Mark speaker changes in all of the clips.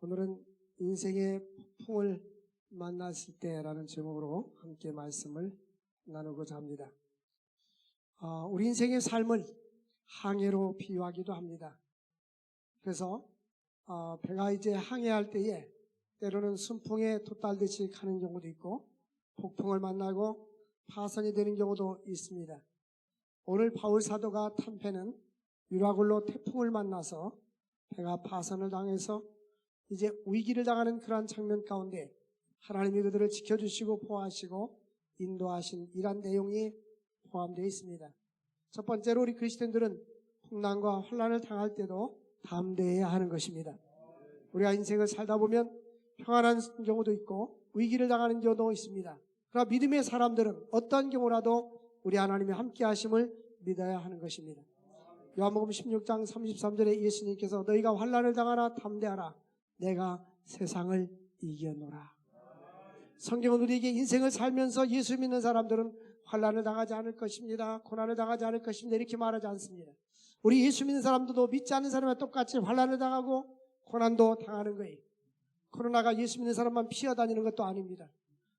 Speaker 1: 오늘은 인생의 폭풍을 만났을 때라는 제목으로 함께 말씀을 나누고자 합니다. 우리 인생의 삶을 항해로 비유하기도 합니다. 그래서 배가 이제 항해할 때에 때로는 순풍에 돛달듯이 가는 경우도 있고 폭풍을 만나고 파선이 되는 경우도 있습니다. 오늘 바울 사도가 탄 배는 유라굴로 태풍을 만나서 배가 파선을 당해서 이제 위기를 당하는 그러한 장면 가운데 하나님이 그들을 지켜주시고 보호하시고 인도하신 이러한 내용이 포함되어 있습니다. 첫 번째로 우리 그리스도인들은 풍랑과 환난을 당할 때도 담대해야 하는 것입니다. 우리가 인생을 살다 보면 평안한 경우도 있고 위기를 당하는 경우도 있습니다. 그러나 믿음의 사람들은 어떤 경우라도 우리 하나님의 함께 하심을 믿어야 하는 것입니다. 요한복음 16장 33절에 예수님께서 너희가 환난을 당하나 담대하라 내가 세상을 이겨노라. 성경은 우리에게 인생을 살면서 예수 믿는 사람들은 환난을 당하지 않을 것입니다. 고난을 당하지 않을 것입니다. 이렇게 말하지 않습니다. 우리 예수 믿는 사람들도 믿지 않는 사람과 똑같이 환난을 당하고 고난도 당하는 거예요. 코로나가 예수 믿는 사람만 피해다니는 것도 아닙니다.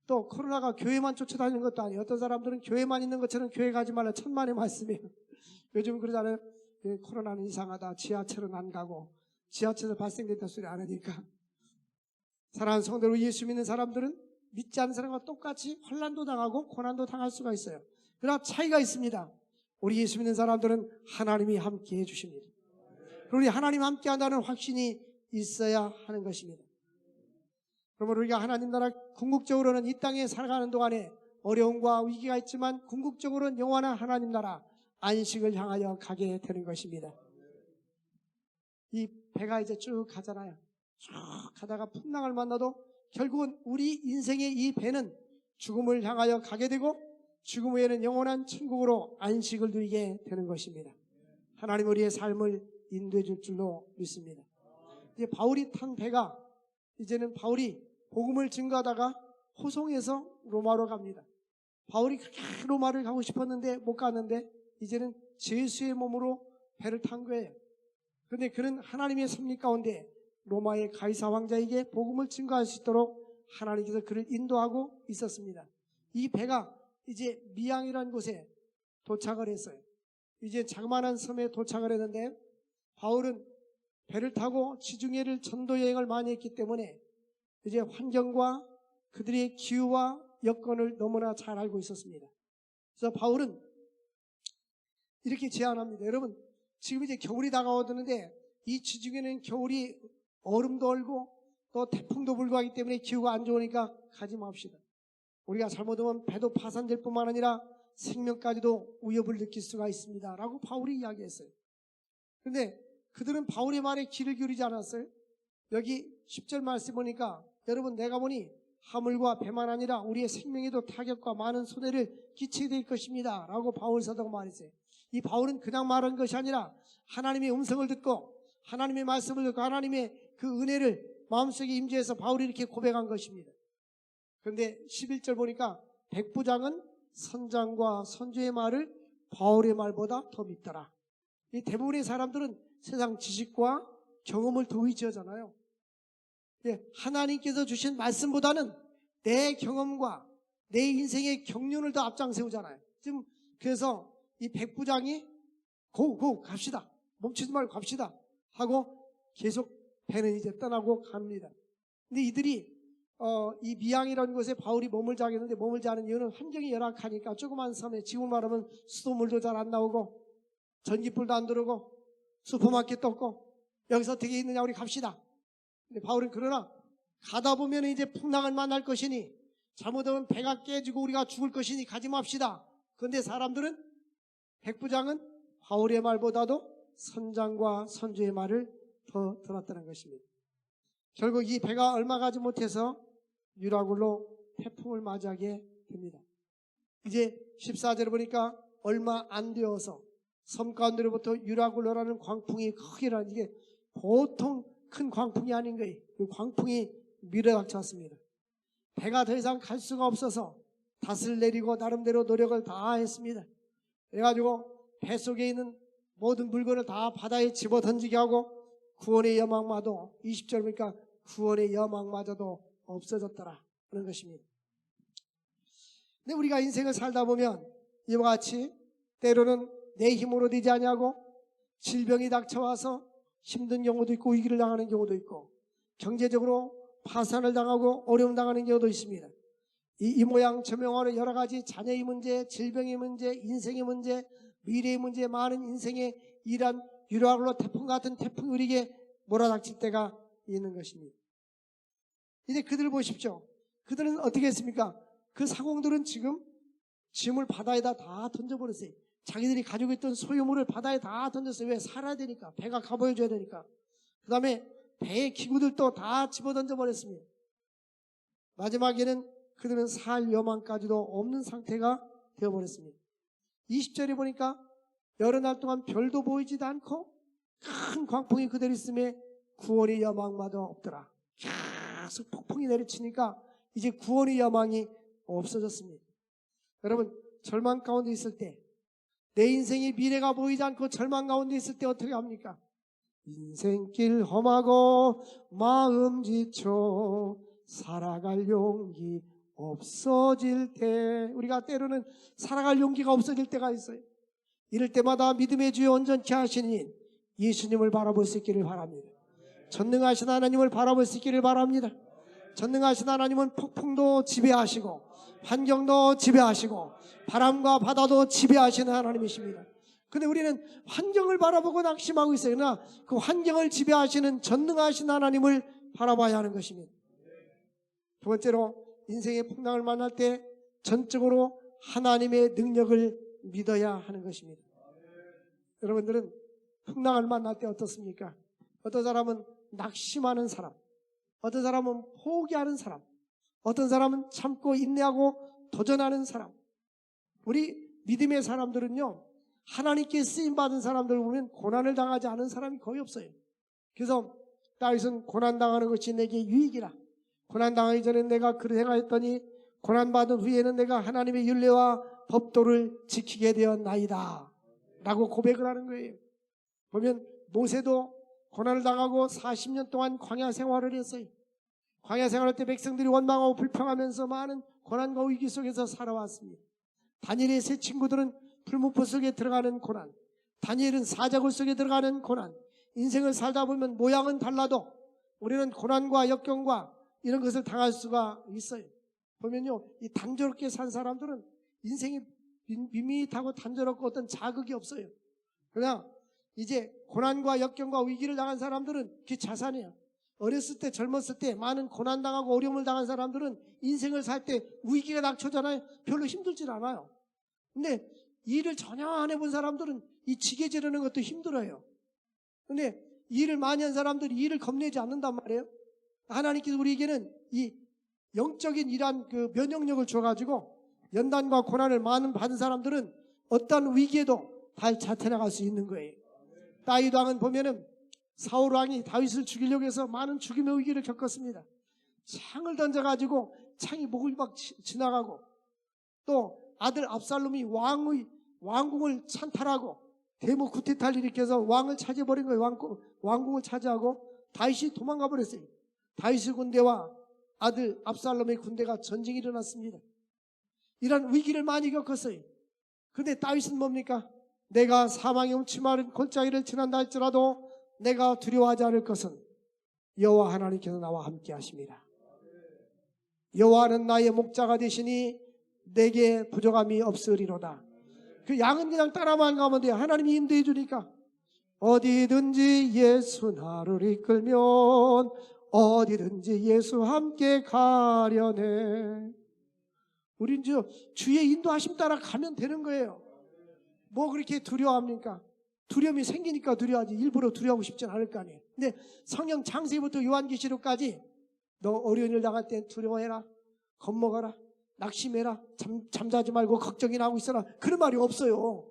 Speaker 1: 또 코로나가 교회만 쫓아다니는 것도 아니에요. 어떤 사람들은 교회만 있는 것처럼 교회 가지 말라 천만의 말씀이에요. 요즘 그러잖아요. 코로나는 이상하다. 지하철은 안 가고 지하철에서 발생됐다 소리 안 하니까. 사랑하는 성도로 예수 믿는 사람들은 믿지 않는 사람과 똑같이 환난도 당하고 고난도 당할 수가 있어요. 그러나 차이가 있습니다. 우리 예수 믿는 사람들은 하나님이 함께 해주십니다. 우리 하나님 함께 한다는 확신이 있어야 하는 것입니다. 그러므로 우리가 하나님 나라 궁극적으로는 이 땅에 살아가는 동안에 어려움과 위기가 있지만 궁극적으로는 영원한 하나님 나라 안식을 향하여 가게 되는 것입니다. 이 배가 이제 쭉 가잖아요. 쭉 가다가 풍랑을 만나도 결국은 우리 인생의 이 배는 죽음을 향하여 가게 되고 죽음 후에는 영원한 천국으로 안식을 누리게 되는 것입니다. 하나님 우리의 삶을 인도해 줄 줄로 믿습니다. 이제 바울이 탄 배가 이제는 바울이 복음을 증거하다가 호송에서 로마로 갑니다. 바울이 그렇게 로마를 가고 싶었는데 못 갔는데 이제는 제수의 몸으로 배를 탄 거예요. 그런데 그는 하나님의 섭리 가운데 로마의 가이사 왕자에게 복음을 증거할 수 있도록 하나님께서 그를 인도하고 있었습니다. 이 배가 이제 미양이라는 곳에 도착을 했어요. 이제 자그마한 섬에 도착을 했는데 바울은 배를 타고 지중해를 전도 여행을 많이 했기 때문에 이제 환경과 그들의 기후와 여건을 너무나 잘 알고 있었습니다. 그래서 바울은 이렇게 제안합니다. 여러분 지금 이제 겨울이 다가오는데 이 지중해는 겨울이 얼음도 얼고 또 태풍도 불고 하기 때문에 기후가 안 좋으니까 가지 맙시다. 우리가 잘못하면 배도 파산될 뿐만 아니라 생명까지도 위협을 느낄 수가 있습니다. 라고 바울이 이야기했어요. 그런데 그들은 바울의 말에 귀를 기울이지 않았어요. 여기 10절 말씀 보니까 여러분 내가 보니 하물과 배만 아니라 우리의 생명에도 타격과 많은 손해를 끼치게 될 것입니다. 라고 바울 사도가 말했어요. 이 바울은 그냥 말한 것이 아니라 하나님의 음성을 듣고 하나님의 말씀을 듣고 하나님의 그 은혜를 마음속에 임재해서 바울이 이렇게 고백한 것입니다. 그런데 11절 보니까 백부장은 선장과 선주의 말을 바울의 말보다 더 믿더라. 이 대부분의 사람들은 세상 지식과 경험을 더 의지하잖아요. 하나님께서 주신 말씀보다는 내 경험과 내 인생의 경륜을 더 앞장세우잖아요. 지금 그래서 이 백부장이 고 갑시다. 멈추지 말고 갑시다 하고 계속 배는 이제 떠나고 갑니다. 근데 이들이 이 미양이라는 곳에 바울이 머물자 하겠는데 머물자 하는 이유는 환경이 열악하니까 조그만 섬에 지금 말하면 수돗물도 잘 안 나오고 전기불도 안 들어오고 슈퍼마켓도 없고 여기서 어떻게 있느냐 우리 갑시다. 근데 바울은 그러나 가다 보면 이제 풍랑을 만날 것이니 잘못하면 배가 깨지고 우리가 죽을 것이니 가지 맙시다. 그런데 사람들은 백부장은 바울의 말보다도 선장과 선주의 말을 더 들었다는 것입니다. 결국 이 배가 얼마 가지 못해서 유라굴로 태풍을 맞이하게 됩니다. 이제 14절에 보니까 얼마 안 되어서 섬 가운데로부터 유라굴로라는 광풍이 크게 일어나는 이게 보통 큰 광풍이 아닌 거예요. 그 광풍이 밀어닥쳤습니다. 배가 더 이상 갈 수가 없어서 닷을 내리고 나름대로 노력을 다 했습니다. 그래가지고 배 속에 있는 모든 물건을 다 바다에 집어 던지게 하고 구원의 여망마도 20절 보니까 구원의 여망마저도 없어졌더라 하는 것입니다. 근데 우리가 인생을 살다 보면 이와 같이 때로는 내 힘으로 되지 아니하고 질병이 닥쳐와서 힘든 경우도 있고 위기를 당하는 경우도 있고 경제적으로 파산을 당하고 어려움 당하는 경우도 있습니다. 이 모양 저 모양으로 여러 가지 자녀의 문제, 질병의 문제, 인생의 문제, 미래의 문제, 많은 인생의 이러한 유라굴로 태풍 같은 태풍이 우리에게 몰아닥칠 때가 있는 것입니다. 이제 그들을 보십시오. 그들은 어떻게 했습니까? 그 사공들은 지금 짐을 바다에다 다 던져버렸어요. 자기들이 가지고 있던 소유물을 바다에 다 던졌어요. 왜? 살아야 되니까. 배가 가보여줘야 되니까. 그 다음에 배의 기구들도 다 집어던져버렸습니다. 마지막에는 그들은 살 여망까지도 없는 상태가 되어버렸습니다. 20절에 보니까 여러 날 동안 별도 보이지도 않고 큰 광풍이 그대로 있음에 구원의 여망마저 없더라. 계속 폭풍이 내리치니까 이제 구원의 여망이 없어졌습니다. 여러분, 절망 가운데 있을 때, 내 인생의 미래가 보이지 않고 절망 가운데 있을 때 어떻게 합니까? 인생길 험하고 마음 지쳐 살아갈 용기 없어질 때, 우리가 때로는 살아갈 용기가 없어질 때가 있어요. 이럴 때마다 믿음의 주여 온전케 하시니 예수님을 바라볼 수 있기를 바랍니다. 전능하신 하나님을 바라볼 수 있기를 바랍니다. 전능하신 하나님은 폭풍도 지배하시고 환경도 지배하시고 바람과 바다도 지배하시는 하나님이십니다. 근데 우리는 환경을 바라보고 낙심하고 있어요. 그러나 그 환경을 지배하시는 전능하신 하나님을 바라봐야 하는 것입니다. 두 번째로, 인생의 풍랑을 만날 때 전적으로 하나님의 능력을 믿어야 하는 것입니다. 여러분들은 풍랑을 만날 때 어떻습니까? 어떤 사람은 낙심하는 사람, 어떤 사람은 포기하는 사람, 어떤 사람은 참고 인내하고 도전하는 사람. 우리 믿음의 사람들은요, 하나님께 쓰임받은 사람들 보면 고난을 당하지 않은 사람이 거의 없어요. 그래서 다윗은 고난당하는 것이 내게 유익이라. 고난당하기 전에 내가 그를 행하였더니 고난받은 후에는 내가 하나님의 율례와 법도를 지키게 되었나이다 라고 고백을 하는 거예요. 보면 모세도 고난을 당하고 40년 동안 광야 생활을 했어요. 광야 생활할 때 백성들이 원망하고 불평하면서 많은 고난과 위기 속에서 살아왔습니다. 다니엘의 세 친구들은 풀무포 속에 들어가는 고난, 다니엘은 사자굴 속에 들어가는 고난. 인생을 살다 보면 모양은 달라도 우리는 고난과 역경과 이런 것을 당할 수가 있어요. 보면요, 이 단조롭게 산 사람들은 인생이 밋밋하고 단조롭고 어떤 자극이 없어요. 그러나 이제 고난과 역경과 위기를 당한 사람들은 그게 자산이에요. 어렸을 때, 젊었을 때 많은 고난당하고 어려움을 당한 사람들은 인생을 살 때 위기가 닥쳐잖아요. 별로 힘들질 않아요. 근데 일을 전혀 안 해본 사람들은 이 지게 지르는 것도 힘들어요. 근데 일을 많이 한 사람들이 일을 겁내지 않는단 말이에요. 하나님께서 우리에게는 이 영적인 이러한 그 면역력을 줘가지고 연단과 고난을 많은 받은 사람들은 어떤 위기에도 잘 자태나갈 수 있는 거예요. 다윗 왕은 보면은 사울 왕이 다윗을 죽이려고 해서 많은 죽임의 위기를 겪었습니다. 창을 던져가지고 창이 목을 막 지나가고, 또 아들 압살롬이 왕궁을 찬탈하고 대모 구테타를 일으켜서 왕을 차지해버린 거예요. 왕궁을 차지하고 다윗이 도망가 버렸어요. 다윗의 군대와 아들 압살롬의 군대가 전쟁이 일어났습니다. 이런 위기를 많이 겪었어요. 그런데 다윗은 뭡니까? 내가 사망의 음침한 골짜기를 지난다 할지라도 내가 두려워하지 않을 것은 여호와 하나님께서 나와 함께 하십니다. 여호와는 나의 목자가 되시니 내게 부족함이 없으리로다. 그 양은 그냥 따라만 가면 돼요. 하나님이 인도해 주니까. 어디든지 예수 나를 이끌면 어디든지 예수 함께 가려네. 우린 주의 인도하심 따라 가면 되는 거예요. 뭐 그렇게 두려워합니까? 두려움이 생기니까 두려워하지 일부러 두려워하고 싶진 않을 거 아니에요. 근데 성경 창세기부터 요한계시록까지 너 어려운 일 당할 땐 두려워해라, 겁먹어라, 낙심해라, 잠자지 말고 걱정이나 하고 있어라, 그런 말이 없어요.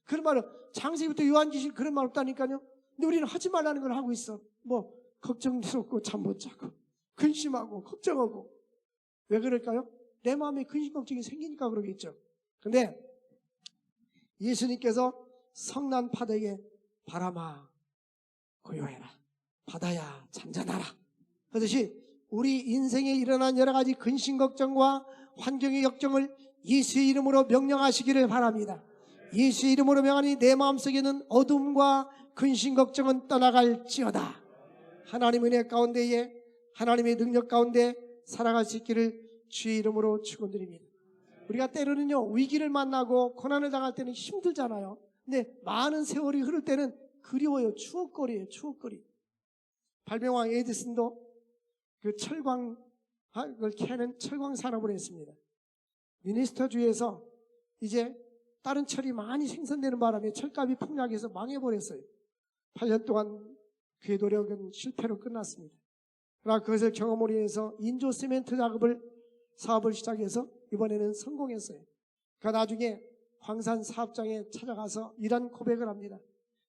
Speaker 1: 그런 말은 창세기부터 요한계시록 그런 말 없다니까요. 근데 우리는 하지 말라는 걸 하고 있어. 뭐 걱정스럽고 잠 못 자고 근심하고 걱정하고. 왜 그럴까요? 내 마음에 근심 걱정이 생기니까 그러겠죠. 근데 예수님께서 성난 파도에게 바람아 고요해라, 바다야 잔잔하라, 그것이 우리 인생에 일어난 여러 가지 근심 걱정과 환경의 역정을 예수의 이름으로 명령하시기를 바랍니다. 예수의 이름으로 명하니 내 마음속에는 어둠과 근심 걱정은 떠나갈지어다. 하나님의 은혜 가운데에 하나님의 능력 가운데 살아갈 수 있기를 주의 이름으로 축원드립니다. 우리가 때로는요 위기를 만나고 고난을 당할 때는 힘들잖아요. 근데 많은 세월이 흐를 때는 그리워요. 추억거리예요. 추억거리. 발명왕 에디슨도 그 철광을 캐는 철광 산업을 했습니다. 미니스터주에서 이제 다른 철이 많이 생산되는 바람에 철값이 폭락해서 망해버렸어요. 8년 동안 그의 노력은 실패로 끝났습니다. 그러나 그것을 경험으로 인해서 인조 시멘트 사업을 시작해서 이번에는 성공했어요. 그러니까 나중에 광산 사업장에 찾아가서 이런 고백을 합니다.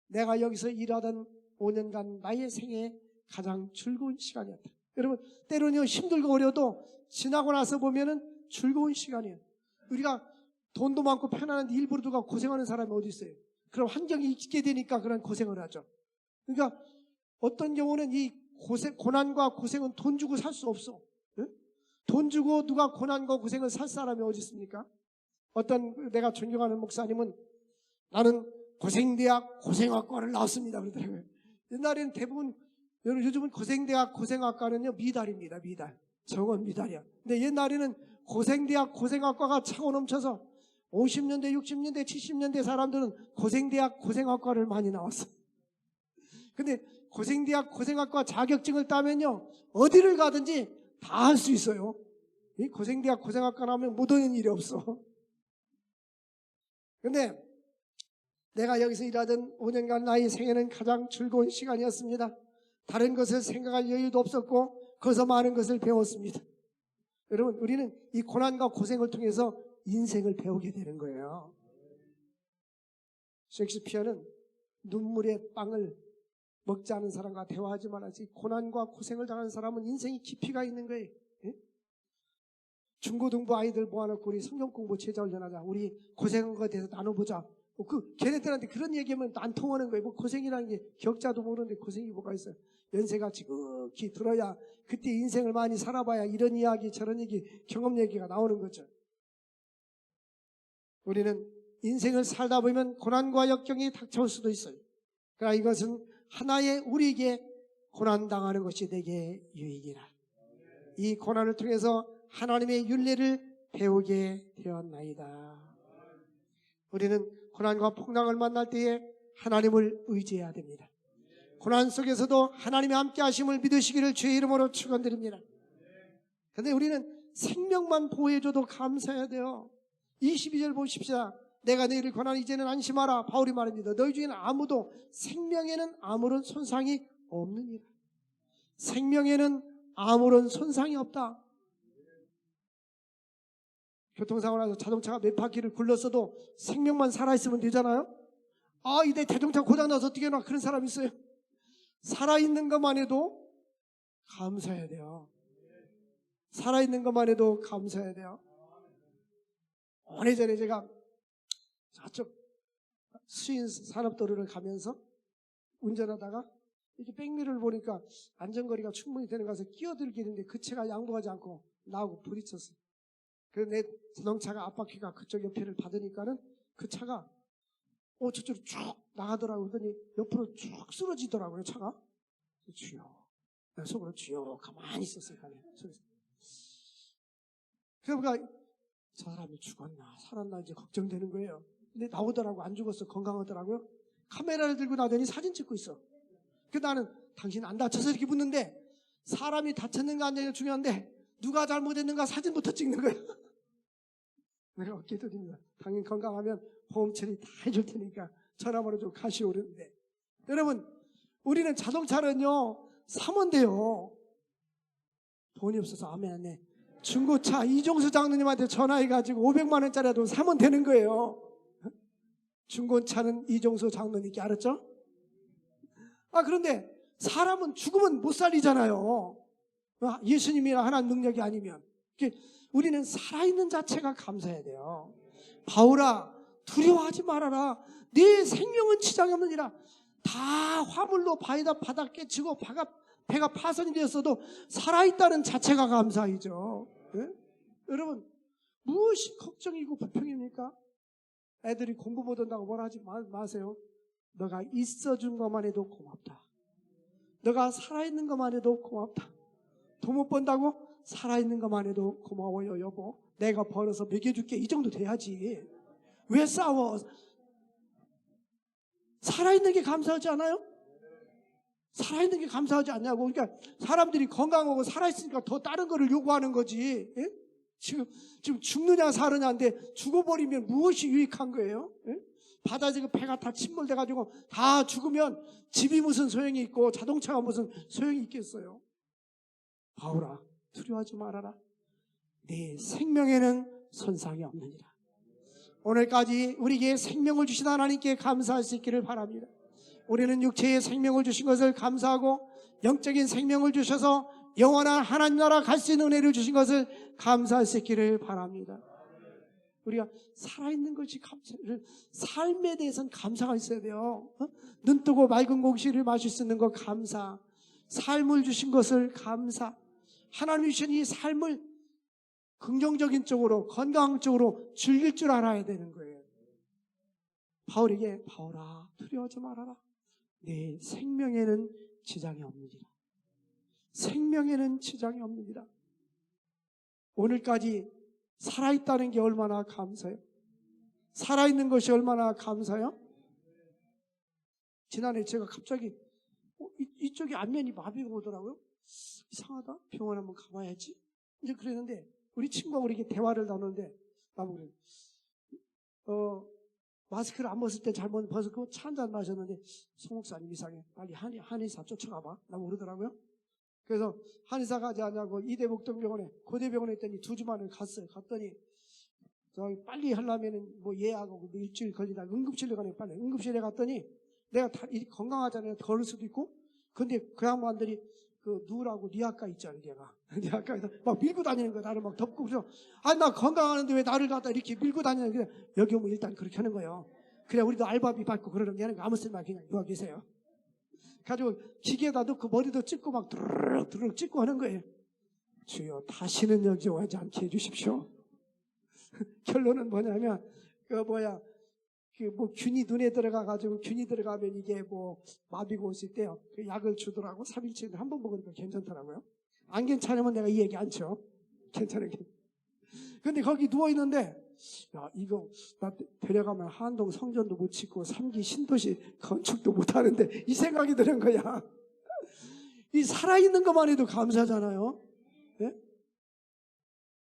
Speaker 1: 내가 여기서 일하던 5년간 나의 생애에 가장 즐거운 시간이었다. 여러분 때로는 힘들고 어려도 지나고 나서 보면은 즐거운 시간이에요. 우리가 돈도 많고 편안한데 일부러 누가 고생하는 사람이 어디 있어요? 그럼 환경이 있게 되니까 그런 고생을 하죠. 그러니까 어떤 경우는 이 고난과 고생은 돈 주고 살 수 없어. 응? 돈 주고 누가 고난과 고생을 살 사람이 어디 있습니까? 어떤 내가 존경하는 목사님은 나는 고생대학 고생학과를 나왔습니다 그러더라고요. 옛날에는 대부분 요즘은 고생대학 고생학과는요 미달입니다. 미달. 정원 미달이야. 근데 옛날에는 고생대학 고생학과가 차고 넘쳐서 50년대 60년대 70년대 사람들은 고생대학 고생학과를 많이 나왔어. 근데 고생대학 고생학과 자격증을 따면요 어디를 가든지 다 할 수 있어요. 이 고생대학 고생학과 나오면 못 오는 일이 없어. 근데 내가 여기서 일하던 5년간 나의 생애는 가장 즐거운 시간이었습니다. 다른 것을 생각할 여유도 없었고 거기서 많은 것을 배웠습니다. 여러분 우리는 이 고난과 고생을 통해서 인생을 배우게 되는 거예요. 셰익스피어는 눈물의 빵을 먹지 않은 사람과 대화하지 말아야지. 고난과 고생을 당하는 사람은 인생이 깊이가 있는 거예요. 예? 중고등부 아이들 모아놓고 우리 성경 공부 제자 훈련하자. 우리 고생한 것에 대해서 나눠보자. 걔네들한테 그런 얘기하면 안 통하는 거예요. 뭐 고생이라는 게 격자도 모르는데 고생이 뭐가 있어요. 연세가 지극히 들어야 그때 인생을 많이 살아봐야 이런 이야기 저런 얘기 경험 얘기가 나오는 거죠. 우리는 인생을 살다 보면 고난과 역경이 닥쳐올 수도 있어요. 그러나 이것은 하나의 우리에게 고난당하는 것이 되게 유익이라. 이 고난을 통해서 하나님의 율례를 배우게 되었나이다. 우리는 고난과 풍랑을 만날 때에 하나님을 의지해야 됩니다. 고난 속에서도 하나님의 함께 하심을 믿으시기를 주의 이름으로 축원드립니다. 그런데 우리는 생명만 보호해줘도 감사해야 돼요. 22절 보십시오. 내가 너희를 권하니 이제는 안심하라. 바울이 말합니다. 너희 중에는 아무도 생명에는 아무런 손상이 없느니라. 생명에는 아무런 손상이 없다. 교통사고 나서 자동차가 몇 바퀴를 굴렀어도 생명만 살아있으면 되잖아요. 아, 이내 자동차 고장나서 어떻게 나 그런 사람 있어요. 살아있는 것만 해도 감사해야 돼요. 살아있는 것만 해도 감사해야 돼요. 오래전에 제가 저쪽 수인 산업도로를 가면서 운전하다가 이렇게 백미러를 보니까 안전거리가 충분히 되는 가서 끼어들게 되는데 그 차가 양보하지 않고 나하고 부딪혔어요. 그래서 내 자동차가 앞바퀴가 그쪽 옆에를 받으니까는 그 차가 저쪽으로 쭉 나가더라고요. 그러더니 옆으로 쭉 쓰러지더라고요. 차가. 주여. 속으로 주여 가만히 있었어요. 그러니까 저 사람이 죽었나 살았나 이제 걱정되는 거예요. 근데 나오더라고. 안 죽었어. 건강하더라고요. 카메라를 들고 나더니 사진 찍고 있어. 그래서 나는 당신 안 다쳐서 이렇게 묻는데 사람이 다쳤는가 안 되는가 중요한데 누가 잘못했는가 사진부터 찍는 거예요. 내가 어깨 드립니다. 당신 건강하면 보험 처리 다 해줄 테니까 전화번호 좀 가시오 그러는데 여러분 우리는 자동차는요 사면 돼요. 돈이 없어서 아멘 안 해. 중고차 이종수 장로님한테 전화해가지고 500만 원짜리라도 사면 되는 거예요. 중고차는 이종수 장로님께 알았죠? 그런데 사람은 죽으면 못 살리잖아요. 예수님이나 하나님 능력이 아니면. 우리는 살아있는 자체가 감사해야 돼요. 바울아 두려워하지 말아라. 네 생명은 지장이 없느니라. 다 화물로 바다 깨치고 배가 파손이 되었어도 살아있다는 자체가 감사이죠. 예? 여러분, 무엇이 걱정이고 불평입니까? 애들이 공부 못한다고 뭐라 하지 마세요. 너가 있어준 것만 해도 고맙다. 너가 살아있는 것만 해도 고맙다. 돈 못 번다고? 살아있는 것만 해도 고마워요, 여보. 내가 벌어서 먹여줄게. 이 정도 돼야지. 왜 싸워? 살아있는 게 감사하지 않아요? 살아있는 게 감사하지 않냐고. 그러니까 사람들이 건강하고 살아있으니까 더 다른 거를 요구하는 거지. 예? 지금 죽느냐 사느냐인데 죽어버리면 무엇이 유익한 거예요? 예? 바다에 배가 다 침몰돼가지고 다 죽으면 집이 무슨 소용이 있고 자동차가 무슨 소용이 있겠어요? 바울아, 두려워하지 말아라. 네 생명에는 손상이 없느니라. 오늘까지 우리에게 생명을 주신 하나님께 감사할 수 있기를 바랍니다. 우리는 육체의 생명을 주신 것을 감사하고 영적인 생명을 주셔서 영원한 하나님 나라 갈 수 있는 은혜를 주신 것을 감사할 수 있기를 바랍니다. 우리가 살아있는 것이 감사를, 삶에 대해서는 감사가 있어야 돼요. 눈 뜨고 맑은 공기를 마실 수 있는 것 감사, 삶을 주신 것을 감사, 하나님이 주신 이 삶을 긍정적인 쪽으로, 건강 쪽으로 즐길 줄 알아야 되는 거예요. 바울에게 바울아 두려워하지 말아라. 네 생명에는 지장이 없느니라. 생명에는 지장이 없느니라. 오늘까지 살아있다는 게 얼마나 감사해요. 살아있는 것이 얼마나 감사해요. 지난해 제가 갑자기 이쪽에 안면이 마비가 오더라고요. 이상하다. 병원 한번 가봐야지. 이제 그랬는데 우리 친구하고 이렇게 대화를 나누는데 나보고 마스크를 안 벗을 때 잘못 벗고 차 한잔 마셨는데 송 목사님 이상해. 빨리 한의사 쫓아가봐. 라고 그러더라고요. 그래서 한의사가 가지 않냐고 이대목동병원에 고대병원에 있더니 2주 만에 갔어요. 갔더니 빨리 하려면 뭐 예약하고 뭐 일주일 걸리다 응급실에 가네. 빨리 응급실에 갔더니 내가 건강하잖아요. 걸을 수도 있고. 근데 그 양반들이 그 누우라고 니아까 있잖아요. 걔가 니아까에서 막 밀고 다니는 거야. 나를 막 덮고. 그래서 나 건강하는데 왜 나를 갖다 이렇게 밀고 다니는 거야. 여기 오면 일단 그렇게 하는 거예요. 그래 우리도 알바비 받고 그러는 게 아니라 아무 쓸만 그냥 누워 계세요. 가지고 기계에다 넣고 머리도 찍고 막 드르륵 찍고 하는 거예요. 주여 다시는 여기 오지 않게 해주십시오. 결론은 뭐냐면 뭐 균이 눈에 들어가가지고 균이 들어가면 이게 뭐 마비가 올 수 있대요. 그 약을 주더라고. 3일치인데 한 번 먹으니까 괜찮더라고요. 안 괜찮으면 내가 이 얘기 안 쳐. 괜찮은 게. 근데 거기 누워있는데 야 이거 나 데려가면 한동 성전도 못 짓고 3기 신도시 건축도 못 하는데 이 생각이 드는 거야. 이 살아있는 것만 해도 감사잖아요. 네?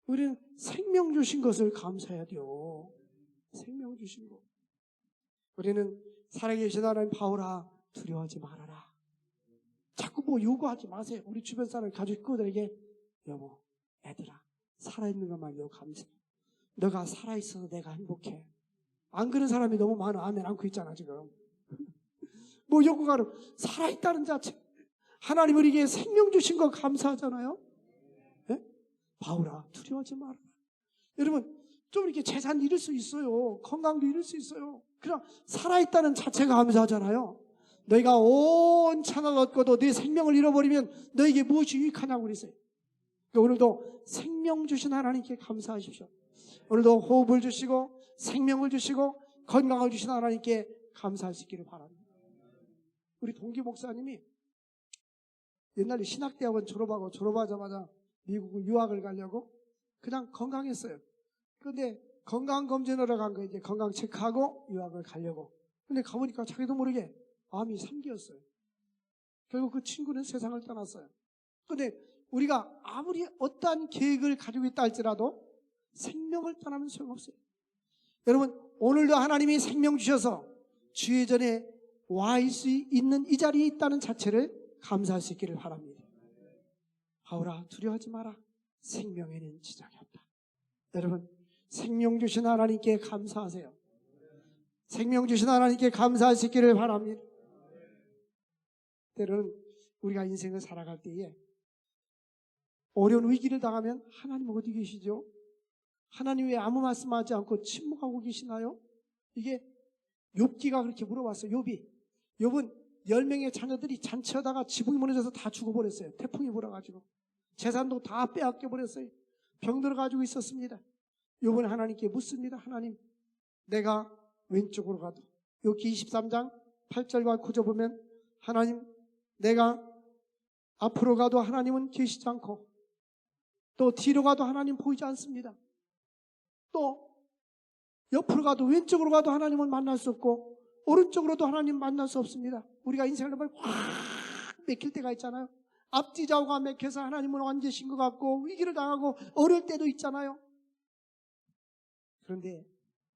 Speaker 1: 우리는 생명 주신 것을 감사해야 돼요. 생명 주신 거. 우리는 살아계신 하나님 바울아 두려워하지 말아라. 자꾸 뭐 요구하지 마세요. 우리 주변 사람 가족 식구들에게 여보 애들아 살아있는 것만요 감사해. 너가 살아있어서 내가 행복해. 안 그런 사람이 너무 많아. 아멘 안고 있잖아 지금. 뭐 요구가 살아있다는 자체. 하나님 우리에게 생명 주신 거 감사하잖아요. 네? 바울아 두려워하지 말아라. 여러분 좀 이렇게 재산 잃을 수 있어요. 건강도 잃을 수 있어요. 그러나 살아있다는 자체가 감사하잖아요. 너희가 온 천을 얻고도 네 생명을 잃어버리면 너에게 무엇이 유익하냐고 그랬어요. 그러니까 오늘도 생명 주신 하나님께 감사하십시오. 오늘도 호흡을 주시고 생명을 주시고 건강을 주신 하나님께 감사할 수 있기를 바랍니다. 우리 동기 목사님이 옛날에 신학대학원 졸업하자마자 미국 유학을 가려고 그냥 건강했어요. 그런데 건강검진하러 간 거예요. 이제 건강 체크하고 유학을 가려고. 근데 가보니까 자기도 모르게 암이 3기였어요. 결국 그 친구는 세상을 떠났어요. 그런데 우리가 아무리 어떠한 계획을 가지고 있다 할지라도 생명을 떠나면 소용없어요. 여러분 오늘도 하나님이 생명 주셔서 주의 전에 와 있을 수 있는 이 자리에 있다는 자체를 감사할 수 있기를 바랍니다. 바울아 두려워하지 마라. 생명에는 지장이 없다. 여러분 생명 주신 하나님께 감사하세요. 생명 주신 하나님께 감사할 수 있기를 바랍니다. 때로는 우리가 인생을 살아갈 때에 어려운 위기를 당하면 하나님 어디 계시죠? 하나님 왜 아무 말씀하지 않고 침묵하고 계시나요? 이게 욥기가 그렇게 물어봤어요. 욥은 10명의 자녀들이 잔치하다가 지붕이 무너져서 다 죽어버렸어요. 태풍이 불어가지고. 재산도 다 빼앗겨버렸어요. 병들어 가지고 있었습니다. 요번에 하나님께 묻습니다. 하나님, 내가 왼쪽으로 가도, 여기 23장 8절과 9절 보면 하나님, 내가 앞으로 가도 하나님은 계시지 않고 또 뒤로 가도 하나님 보이지 않습니다. 또 옆으로 가도 왼쪽으로 가도 하나님은 만날 수 없고 오른쪽으로도 하나님 만날 수 없습니다. 우리가 인생을 확 맥힐 때가 있잖아요. 앞뒤 좌우가 맥혀서 하나님은 완전신 것 같고 위기를 당하고 어려울 때도 있잖아요. 그런데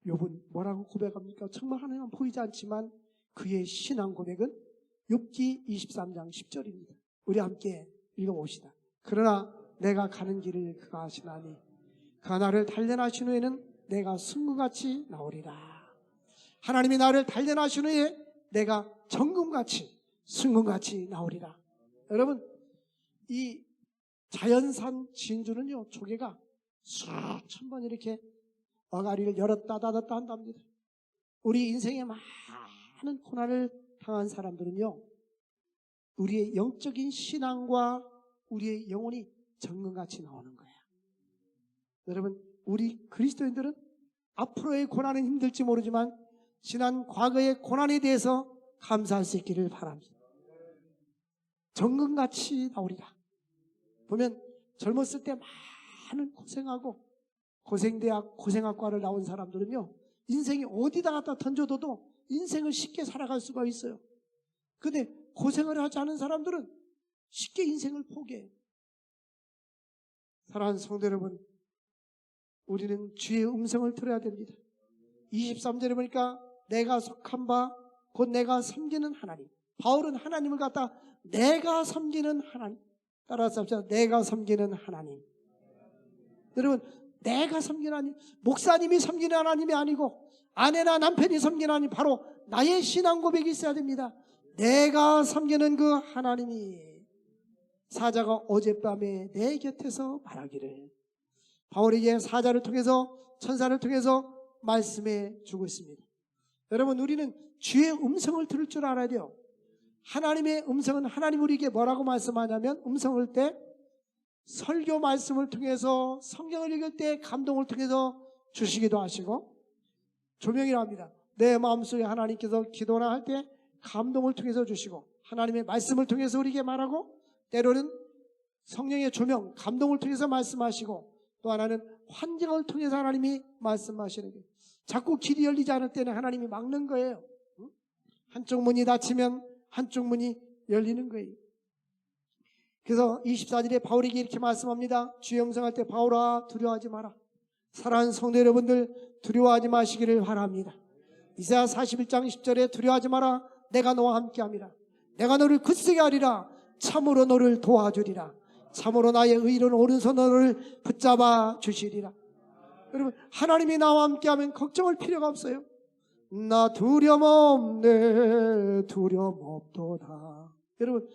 Speaker 1: 욥은 뭐라고 고백합니까? 정말 하나님은 보이지 않지만 그의 신앙 고백은 욥기 23장 10절입니다. 우리 함께 읽어봅시다. 그러나 내가 가는 길을 그가 아시나니 그가 나를 단련하신 후에는 내가 승금같이 나오리라. 하나님이 나를 단련하신 후에 내가 정금같이 승금같이 나오리라. 여러분, 이 자연산 진주는요, 조개가 수천 번 이렇게 어가리를 열었다 닫았다 한답니다. 우리 인생에 많은 고난을 당한 사람들은요, 우리의 영적인 신앙과 우리의 영혼이 정금같이 나오는 거예요. 여러분, 우리 그리스도인들은 앞으로의 고난은 힘들지 모르지만 지난 과거의 고난에 대해서 감사할 수 있기를 바랍니다. 정금같이 나오리라. 보면 젊었을 때 많은 고생하고 고생대학, 고생학과를 나온 사람들은요, 인생이 어디다 갖다 던져둬도 인생을 쉽게 살아갈 수가 있어요. 근데 고생을 하지 않은 사람들은 쉽게 인생을 포기해요. 사랑하는 성도 여러분, 우리는 주의 음성을 들어야 됩니다. 23절에 보니까 내가 속한 바 곧 내가 섬기는 하나님. 바울은 하나님을 갖다 내가 섬기는 하나님. 따라서 합시다. 내가 섬기는 하나님. 여러분, 내가 섬기는 하나님, 목사님이 섬기는 하나님이 아니고 아내나 남편이 섬기는 하나님, 바로 나의 신앙 고백이 있어야 됩니다. 내가 섬기는 그 하나님이, 사자가 어젯밤에 내 곁에서 말하기를, 바울에게 사자를 통해서, 천사를 통해서 말씀해 주고 있습니다. 여러분, 우리는 주의 음성을 들을 줄 알아야 돼요. 하나님의 음성은, 하나님 우리에게 뭐라고 말씀하냐면, 음성을 때 설교 말씀을 통해서, 성경을 읽을 때 감동을 통해서 주시기도 하시고, 조명이라 합니다. 내 마음속에 하나님께서 기도나 할 때 감동을 통해서 주시고, 하나님의 말씀을 통해서 우리에게 말하고, 때로는 성령의 조명, 감동을 통해서 말씀하시고, 또 하나는 환경을 통해서 하나님이 말씀하시는 거예요. 자꾸 길이 열리지 않을 때는 하나님이 막는 거예요. 한쪽 문이 닫히면 한쪽 문이 열리는 거예요. 그래서 24절에 바울에게 이렇게 말씀합니다. 주의 음성할 때 바울아 두려워하지 마라. 사랑하는 성도 여러분들, 두려워하지 마시기를 바랍니다. 이사야 41장 10절에 두려워하지 마라. 내가 너와 함께함이라. 내가 너를 굳세게 하리라. 참으로 너를 도와주리라. 참으로 나의 의로운 오른손 너를 붙잡아 주시리라. 여러분, 하나님이 나와 함께하면 걱정할 필요가 없어요. 나 두려움 없네, 두려움 없도다. 여러분,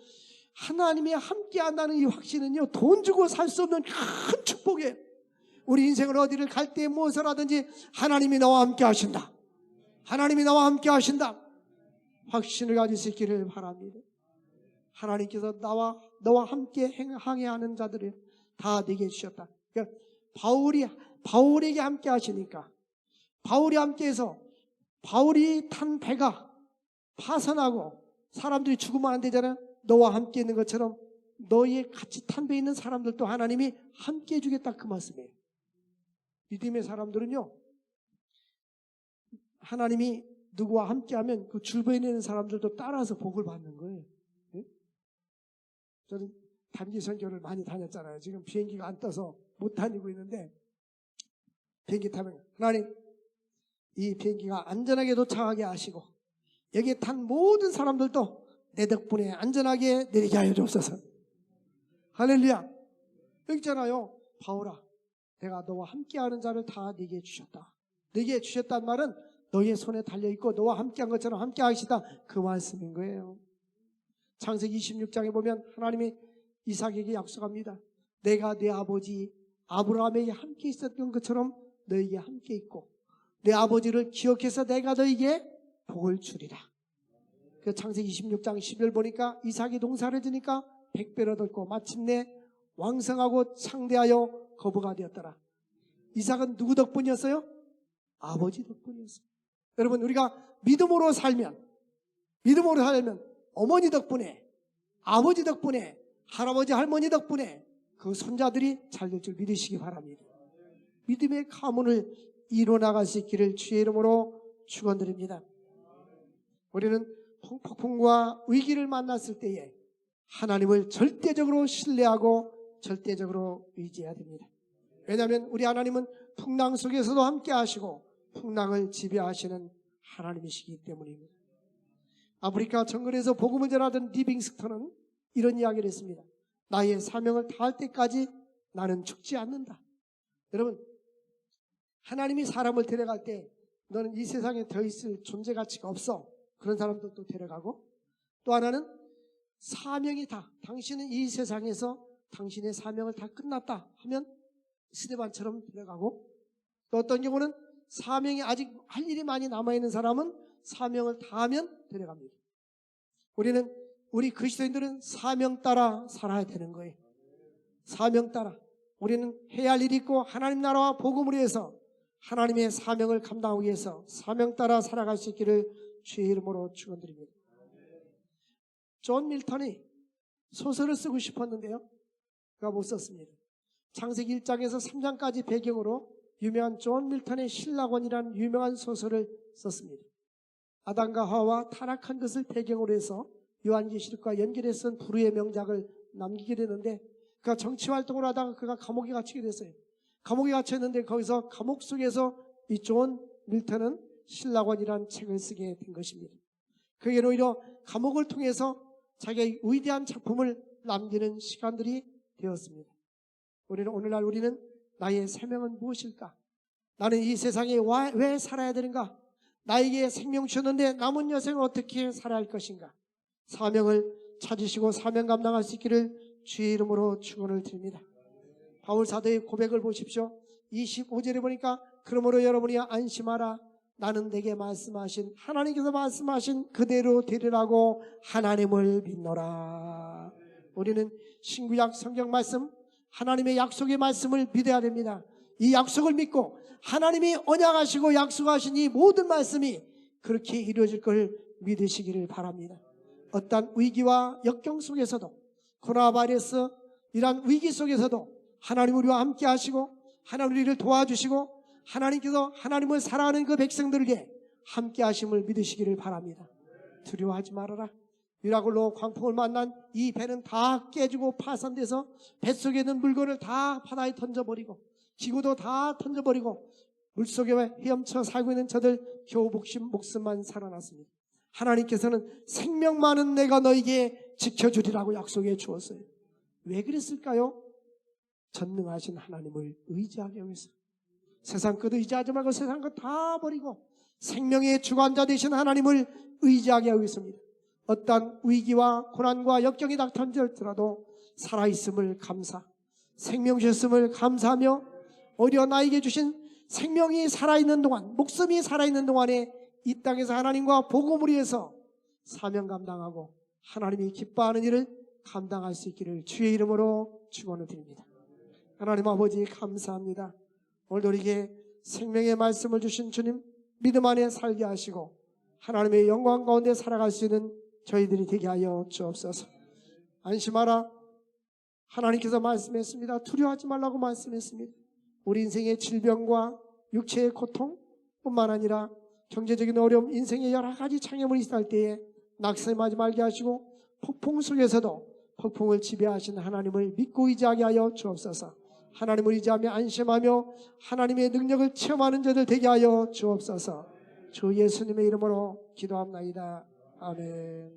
Speaker 1: 하나님이 함께한다는 이 확신은요, 돈 주고 살 수 없는 큰 축복이에요. 우리 인생을 어디를 갈 때 무엇을 하든지 하나님이 나와 함께 하신다. 하나님이 나와 함께 하신다. 확신을 가질 수 있기를 바랍니다. 하나님께서 너와 함께 항해하는 자들을 다 내게 주셨다. 그러니까 바울에게 함께 하시니까, 바울이 함께해서 바울이 탄 배가 파선하고 사람들이 죽으면 안 되잖아요. 너와 함께 있는 것처럼 너의 같이 탄 배에 있는 사람들도 하나님이 함께 해주겠다, 그 말씀이에요. 믿음의 사람들은요, 하나님이 누구와 함께하면 그 주변에 있는 사람들도 따라서 복을 받는 거예요. 네? 저는 단기 선교를 많이 다녔잖아요. 지금 비행기가 안 떠서 못 다니고 있는데, 비행기 타면 하나님, 이 비행기가 안전하게 도착하게 하시고 여기에 탄 모든 사람들도 내 덕분에 안전하게 내리게 하여 주옵소서. 할렐루야. 여기 있잖아요. 바울아, 내가 너와 함께하는 자를 다 네게 주셨다. 네게 주셨다는 말은 너의 손에 달려있고 너와 함께한 것처럼 함께 하시다, 그 말씀인 거예요. 창세기 26장에 보면 하나님이 이삭에게 약속합니다. 내가 네 아버지 아브라함에게 함께 있었던 것처럼 너에게 함께 있고 내 아버지를 기억해서 내가 너에게 복을 주리라. 그 창세기 26장 10절 보니까 이삭이 농사를 지니까 100배를 얻었고 마침내 왕성하고 창대하여 거부가 되었더라. 이삭은 누구 덕분이었어요? 아버지 덕분이었어요. 여러분, 우리가 믿음으로 살면 어머니 덕분에, 아버지 덕분에, 할아버지 할머니 덕분에 그 손자들이 잘 될 줄 믿으시기 바랍니다. 믿음의 가문을 이뤄나갈 수 있기를 주의 이름으로 축원드립니다. 우리는 폭풍과 위기를 만났을 때에 하나님을 절대적으로 신뢰하고 절대적으로 의지해야 됩니다. 왜냐하면 우리 하나님은 풍랑 속에서도 함께 하시고 풍랑을 지배하시는 하나님이시기 때문입니다. 아프리카 정글에서 복음을 전하던 리빙스턴은 이런 이야기를 했습니다. 나의 사명을 다할 때까지 나는 죽지 않는다. 여러분, 하나님이 사람을 데려갈 때 너는 이 세상에 더 있을 존재 가치가 없어. 그런 사람들도 데려가고, 또 하나는 사명이 당신은 이 세상에서 당신의 사명을 다 끝났다 하면 스데반처럼 데려가고, 또 어떤 경우는 사명이 아직 할 일이 많이 남아있는 사람은 사명을 다하면 데려갑니다. 우리 그리스도인들은 사명 따라 살아야 되는 거예요. 사명 따라. 우리는 해야 할 일이 있고 하나님 나라와 복음을 위해서 하나님의 사명을 감당하기 위해서 사명 따라 살아갈 수 있기를 주의 이름으로 축원드립니다. 존 밀턴이 소설을 쓰고 싶었는데요, 그가 못 썼습니다. 창세기 1장에서 3장까지 배경으로 유명한 존 밀턴의 신라권이라는 유명한 소설을 썼습니다. 아담과 하와가 타락한 것을 배경으로 해서 요한계시록과 연결해서 쓴 불후의 명작을 남기게 되는데, 그가 정치활동을 하다가 그가 감옥에 갇히게 됐어요. 감옥에 갇혔는데 거기서 감옥 속에서 이 존 밀턴은 신라권이라는 책을 쓰게 된 것입니다. 그게 오히려 감옥을 통해서 자기의 위대한 작품을 남기는 시간들이 되었습니다. 오늘날 우리는 나의 사명은 무엇일까? 나는 이 세상에 왜 살아야 되는가? 나에게 생명 주셨는데 남은 여생을 어떻게 살아야 할 것인가? 사명을 찾으시고 사명 감당할 수 있기를 주의 이름으로 축원을 드립니다. 바울 사도의 고백을 보십시오. 25절에 보니까 그러므로 여러분이 안심하라. 나는 내게 말씀하신 하나님께서 말씀하신 그대로 되리라고 하나님을 믿노라. 우리는 신구약 성경 말씀, 하나님의 약속의 말씀을 믿어야 됩니다. 이 약속을 믿고 하나님이 언약하시고 약속하신 이 모든 말씀이 그렇게 이루어질 걸 믿으시기를 바랍니다. 어떤 위기와 역경 속에서도, 코로나 바이러스 이란 위기 속에서도 하나님 우리와 함께 하시고 하나님 우리를 도와주시고 하나님께서 하나님을 사랑하는 그 백성들에게 함께 하심을 믿으시기를 바랍니다. 두려워하지 말아라. 미라클로 광풍을 만난 이 배는 다 깨지고 파산돼서 뱃속에 있는 물건을 다 바다에 던져버리고 기구도 다 던져버리고 물속에 헤엄쳐 살고 있는 저들 겨우 목숨만 살아났습니다. 하나님께서는 생명 많은 내가 너에게 지켜주리라고 약속해 주었어요. 왜 그랬을까요? 전능하신 하나님을 의지하기 위해서. 세상 것도 의지하지 말고 세상 것 다 버리고 생명의 주관자 되신 하나님을 의지하게 하고 있습니다. 어떤 위기와 고난과 역경이 닥쳐들더라도 살아있음을 감사, 생명 주셨음을 감사하며 오히려 나에게 주신 생명이 살아있는 동안, 목숨이 살아있는 동안에 이 땅에서 하나님과 복음을 위해서 사명 감당하고 하나님이 기뻐하는 일을 감당할 수 있기를 주의 이름으로 축원을 드립니다. 하나님 아버지 감사합니다. 오늘도 우리에게 생명의 말씀을 주신 주님, 믿음 안에 살게 하시고 하나님의 영광 가운데 살아갈 수 있는 저희들이 되게 하여 주옵소서. 안심하라. 하나님께서 말씀했습니다. 두려워하지 말라고 말씀했습니다. 우리 인생의 질병과 육체의 고통뿐만 아니라 경제적인 어려움, 인생의 여러 가지 장애물이 있을 때에 낙심하지 말게 하시고 폭풍 속에서도 폭풍을 지배하신 하나님을 믿고 의지하게 하여 주옵소서. 하나님을 의지하며 안심하며 하나님의 능력을 체험하는 자들 되게 하여 주옵소서. 주 예수님의 이름으로 기도합나이다. 아멘.